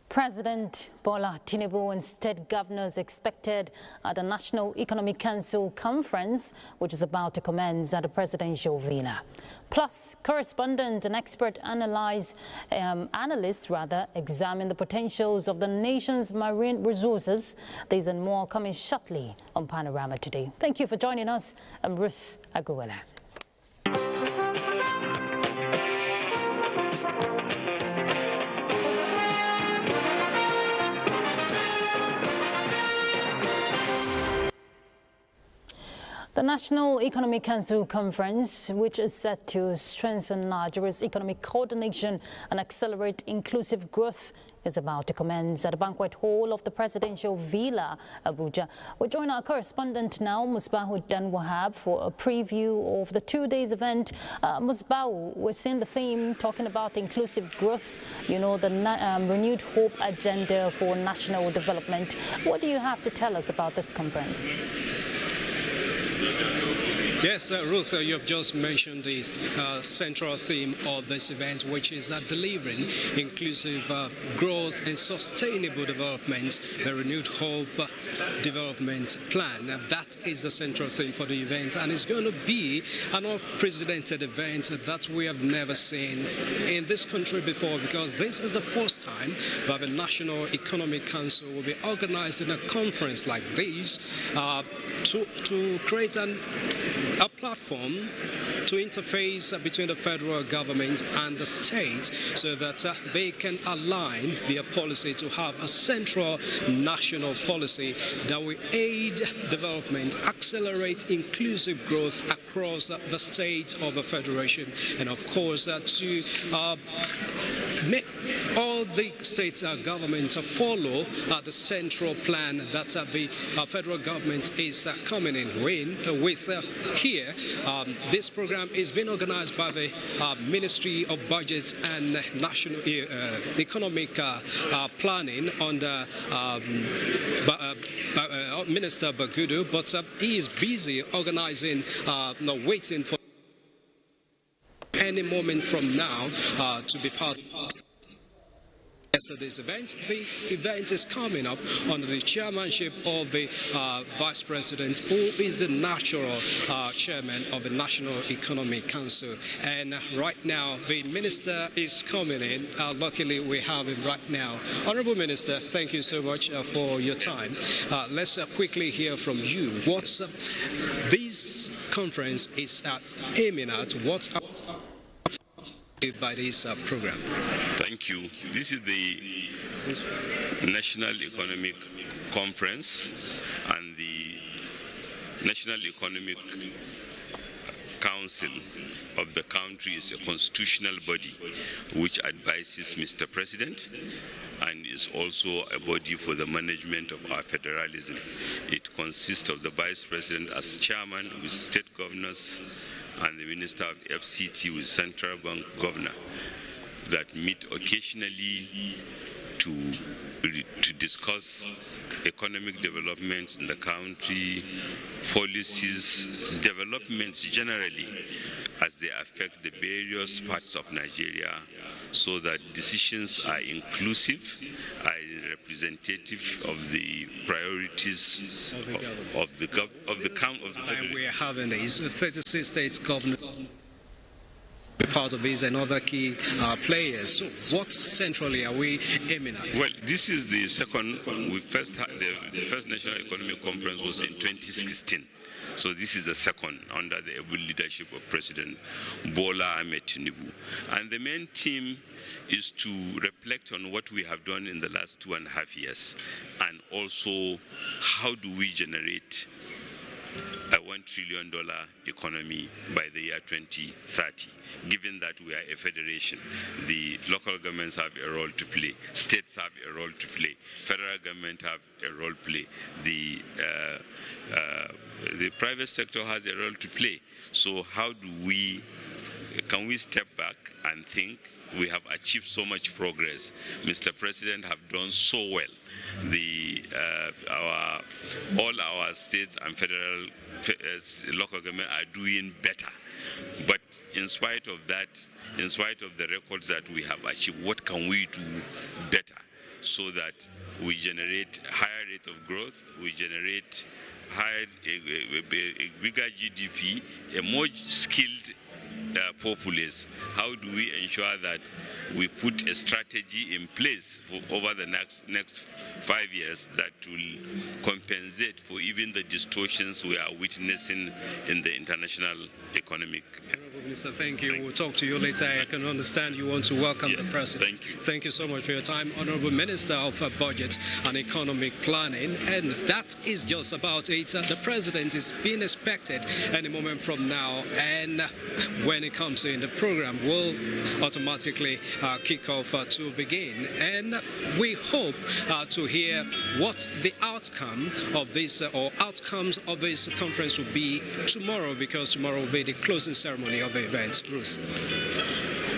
President Bola Tinubu and state governors expected at the National Economic Council conference, which is about to commence at the presidential villa. Plus, correspondent and expert analysts examine the potentials of the nation's marine resources. These and more coming shortly on Panorama today. Thank you for joining us. I'm Ruth Aguwele. The National Economic Council Conference, which is set to strengthen Nigeria's economic coordination and accelerate inclusive growth, is about to commence at the banquet hall of the presidential villa, Abuja. We join our correspondent now, Musbahu Wahab, for a preview of the 2 days event. Musbahu, we're seeing the theme talking about inclusive growth, the renewed hope agenda for national development. What do you have to tell us about this conference? Yes, Ruth, you have just mentioned the central theme of this event, which is delivering inclusive growth and sustainable development, the renewed hope development plan. That is the central theme for the event, and it's going to be an unprecedented event that we have never seen in this country before, because this is the first time that the National Economic Council will be organizing a conference like this to create a platform to interface between the federal government and the states, so that they can align their policy to have a central national policy that will aid development, accelerate inclusive growth across the states of the federation, and of course to make all the state governments follow the central plan that the federal government is coming in with here. This program is being organized by the Ministry of Budget and National Economic Planning under Minister Bagudu, but he is busy organizing, waiting for any moment from now to be part of yesterday's event. The event is coming up under the chairmanship of the Vice President, who is the natural chairman of the National Economic Council. And right now, the minister is coming in. Luckily, we have him right now. Honorable Minister, thank you so much for your time. Let's quickly hear from you. What's this conference is aiming at? What's by this program? Thank you. This is the National Economic Conference, and the National Economic Council of the country is a constitutional body which advises Mr. President and is also a body for the management of our federalism. It consists of the Vice President as chairman, with state governors, and the Minister of FCT with Central Bank Governor, that meet occasionally to discuss economic developments in the country, policies, developments generally as they affect the various parts of Nigeria, so that decisions are inclusive, are representative of the priorities of the federation. We are having these 36 states governors part of these and other key players. So what centrally are we aiming at? Well, this is the second. We first had the first National Economic Conference was in 2016. So this is the second under the able leadership of President Bola Ahmed Tinubu. And the main theme is to reflect on what we have done in the last 2.5 years, and also how do we generate a $1 trillion economy by the year 2030, given that we are a federation. The local governments have a role to play, states have a role to play, federal government have a role to play, the the private sector has a role to play. So how can we step back and think we have achieved so much progress? Mr. President have done so well. All our states and federal local government are doing better. But in spite of that, in spite of the records that we have achieved, what can we do better so that we generate higher rate of growth, we generate a bigger GDP, a more skilled populace? How do we ensure that we put a strategy in place for over the next 5 years that will compensate for even the distortions we are witnessing in the international economic? Honorable Minister, thank you. We'll talk to you later. I can understand you want to welcome the President. Thank you. Thank you so much for your time, Honorable Minister of Budget and Economic Planning. And that is just about it. The President is being expected any moment from now. And when it comes in, the program will automatically kick off to begin. And we hope to hear what the outcome of this or outcomes of this conference will be tomorrow, because tomorrow will be the closing ceremony of the event. Ruth.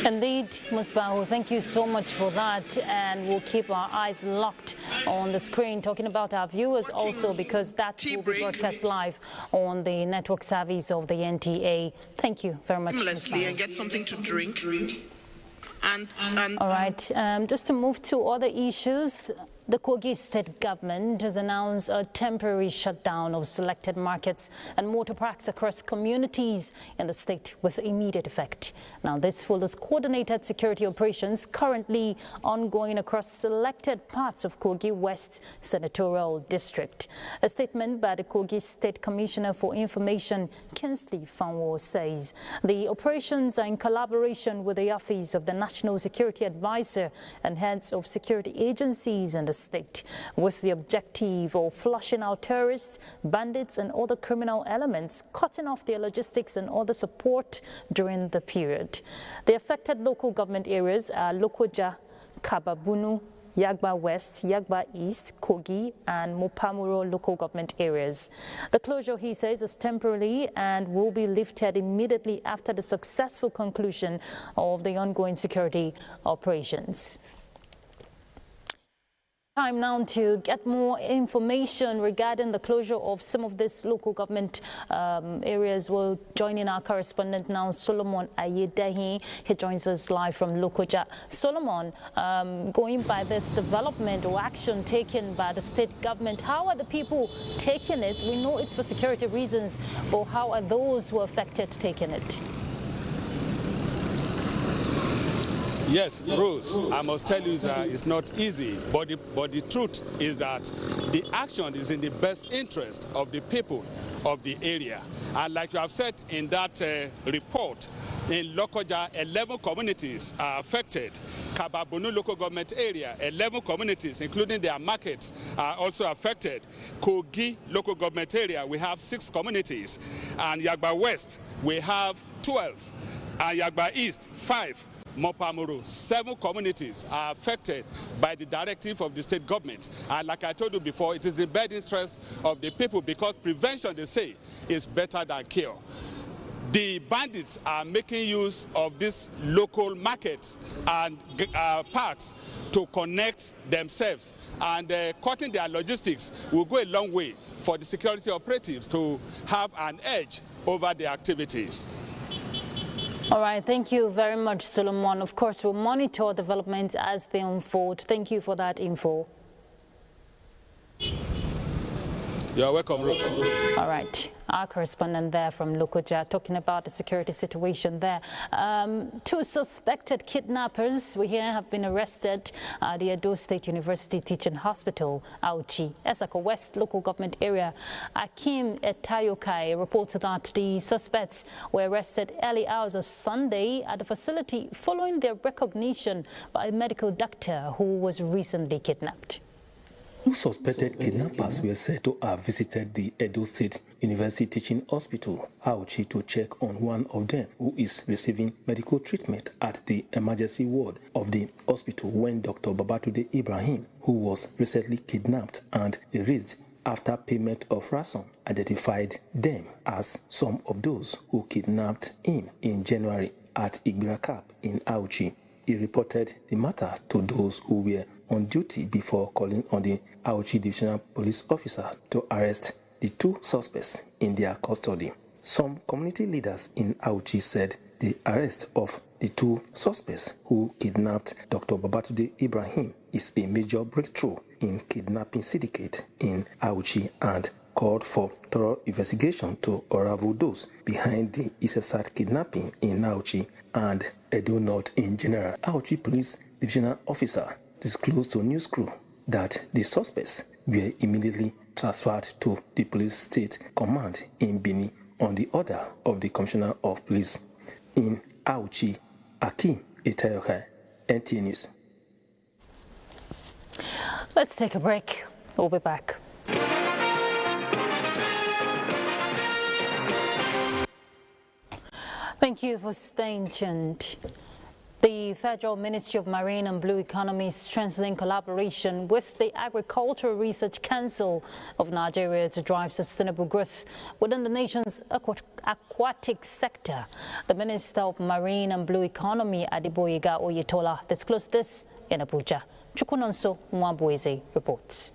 Indeed, Musbahu, thank you so much for that, and we'll keep our eyes locked on the screen, talking about our viewers also, because that will be broadcast live on the network service of the NTA. Thank you very much, Leslie, and get something to drink. All right, just to move to other issues. The Kogi state government has announced a temporary shutdown of selected markets and motor parks across communities in the state with immediate effect. Now, this follows coordinated security operations currently ongoing across selected parts of Kogi West Senatorial District. A statement by the Kogi State Commissioner for Information, Kinsley Fanwo, says the operations are in collaboration with the Office of the National Security Advisor and heads of security agencies in the state, with the objective of flushing out terrorists, bandits and other criminal elements, cutting off their logistics and other support during the period. The affected local government areas are Lokoja, Kababunu, Yagba West, Yagba East, Kogi and Mopamuro local government areas. The closure, he says, is temporary and will be lifted immediately after the successful conclusion of the ongoing security operations. Time now to get more information regarding the closure of some of these local government areas. We'll join in our correspondent now, Solomon Ayedehi. He joins us live from Lokoja. Solomon, going by this development or action taken by the state government, how are the people taking it? We know it's for security reasons, but how are those who are affected taking it? Yes, Rose, I must tell you that it's not easy, but the truth is that the action is in the best interest of the people of the area. And like you have said in that report, in Lokoja, 11 communities are affected. Kababunu local government area, 11 communities, including their markets, are also affected. Kogi local government area, we have 6 communities. And Yagba West, we have 12. And Yagba East, 5. Mopamuro, 7 communities are affected by the directive of the state government. And like I told you before, it is the best interest of the people, because prevention, they say, is better than cure. The bandits are making use of these local markets and parks to connect themselves, and cutting their logistics will go a long way for the security operatives to have an edge over their activities. All right, thank you very much, Solomon. Of course, we'll monitor developments as they unfold. Thank you for that info. You're welcome, Rose. All right. Our correspondent there from Lokoja talking about the security situation there. 2 suspected kidnappers we hear have been arrested at the Edo State University Teaching Hospital, Auchi, Esako West local government area. Akim Etayokai reported that the suspects were arrested early hours of Sunday at the facility following their recognition by a medical doctor who was recently kidnapped. 2 suspected kidnappers were said to have visited the Edo State University Teaching Hospital, Auchi, to check on one of them who is receiving medical treatment at the emergency ward of the hospital when Dr. Babatude Ibrahim, who was recently kidnapped and erased after payment of ransom, identified them as some of those who kidnapped him in January at Igbira Cap in Auchi. He reported the matter to those who were on duty before calling on the Auchi Divisional Police Officer to arrest the 2 suspects in their custody. Some community leaders in Auchi said the arrest of the 2 suspects who kidnapped Dr. Babatunde Ibrahim is a major breakthrough in kidnapping syndicate in Auchi and called for thorough investigation to unravel those behind the Isesat kidnapping in Auchi and Edo North in general. Auchi Police Divisional Officer disclosed to News Crew that the suspects were immediately transferred to the Police State Command in Benin on the order of the Commissioner of Police. In Auchi, Akim Itayoka, NTA News. Let's take a break. We'll be back. Thank you for staying tuned. The Federal Ministry of Marine and Blue Economy is strengthening collaboration with the Agricultural Research Council of Nigeria to drive sustainable growth within the nation's aquatic sector. The Minister of Marine and Blue Economy, Adeboyega Oyetola, disclosed this in Abuja. Chukwunonso Mwabweze reports.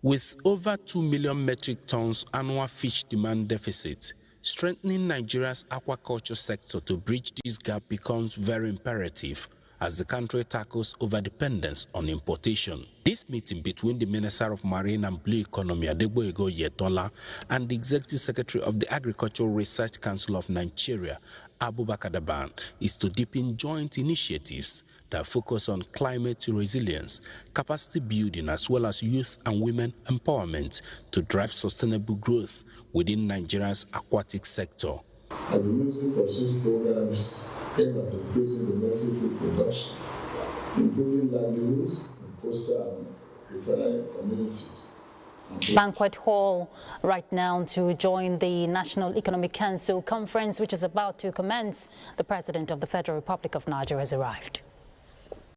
With over 2 million metric tons annual fish demand deficit, strengthening Nigeria's aquaculture sector to bridge this gap becomes very imperative as the country tackles overdependence on importation. This meeting between the Minister of Marine and Blue Economy, Adeboyega Oyetola, and the Executive Secretary of the Agricultural Research Council of Nigeria, Abubakar, is to deepen joint initiatives that focus on climate resilience, capacity building, as well as youth and women empowerment to drive sustainable growth within Nigeria's aquatic sector. As the ministry pursues programs aimed at increasing domestic food production, improving livelihoods in coastal and riverine communities. Banquet Hall right now to join the National Economic Council conference, which is about to commence. The President of the Federal Republic of Nigeria has arrived.